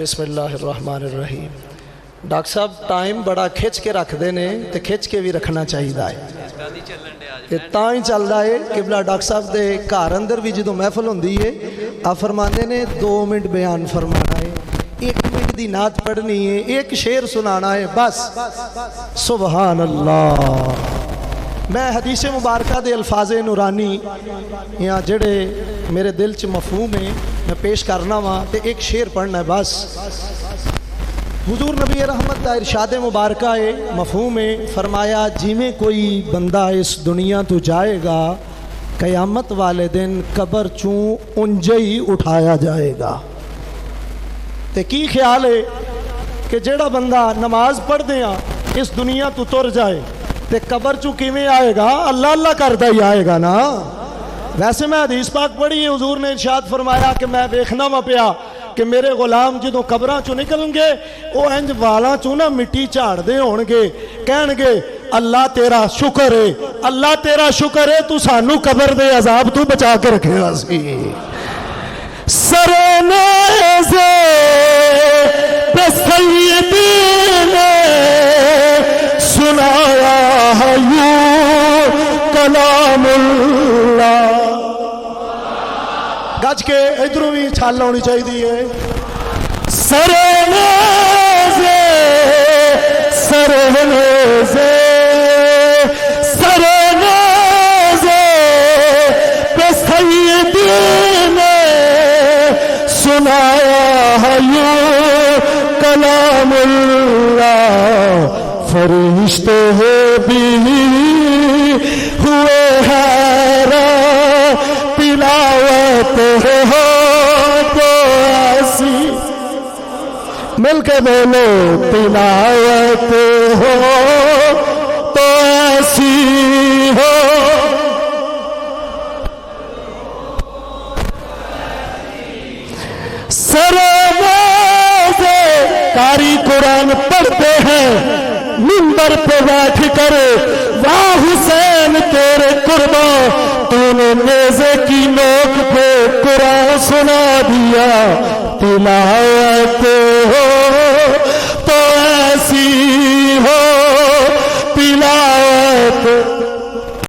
بسم اللہ الرحمن الرحیم۔ ڈاکٹر صاحب ٹائم بڑا کھچ کے رکھ دینے تے کھچ کے بھی رکھنا چاہیے ہے تاں ہی چل رہا ہے قبلہ ڈاکٹر صاحب دے گھر اندر بھی جدوں محفل ہوندی ہے آپ فرماندے نے 2 منٹ بیان فرمانا ہے 1 منٹ دی نعت پڑھنی ہے 1 شعر سنانا ہے بس سبحان اللہ۔ میں حدیث مبارکہ دے الفاظ نورانی یا جڑے میرے دل چ مفہوم ہے میں پیش کرنا وا تے 1 شعر پڑھنا ہے بس۔ حضور نبی رحمت دا ارشاد مبارکہ ہے مفہوم ہے فرمایا جویں کوئی بندہ اس دنیا تو جائے گا قیامت والے دن قبر چوں انجے ہی اٹھایا جائے گا۔ تے کی خیال ہے کہ جڑا بندہ نماز پڑھ دیاں اس دنیا تو تر جائے تے قبر چوں کیویں آئے گا اللہ اللہ کردا ہی آئے گا نا۔ ویسے میں حدیث پاک پڑھی ہے حضور نے ارشاد فرمایا کہ میں دیکھنا وا پیا کہ میرے غلام جدوں قبراں چوں نکلن گے وہ انج والاں چوں نہ مٹی جھاڑ دے ہون گے کہن گے اللہ تیرا شکر ہے اللہ تیرا شکر ہے تو سانو قبر دے عذاب تو بچا کے رکھے گا سی۔ سرنیزے پہ سیدی نے سنایا ہے یوں کلام اللہ۔ گج کے ادھروں بھی چھال ہونی چاہیے۔ سرنیزے سرنیزے سرنیزے پہ سیدی نے سنایا ہے یوں کلام اللہ۔ فرشتے بھی ہوئے حیران تلاوت ہو تو ایسی مل کے بولو تلاوت ہو تو ایسی ہو۔ سرنیزے قاری قرآن پڑھتے ہیں منبر پہ بیٹھ کر واہ حسین تیرے قربان تو نے نیزے کی نوک پہ قرآن سنا دیا تلاوت ہو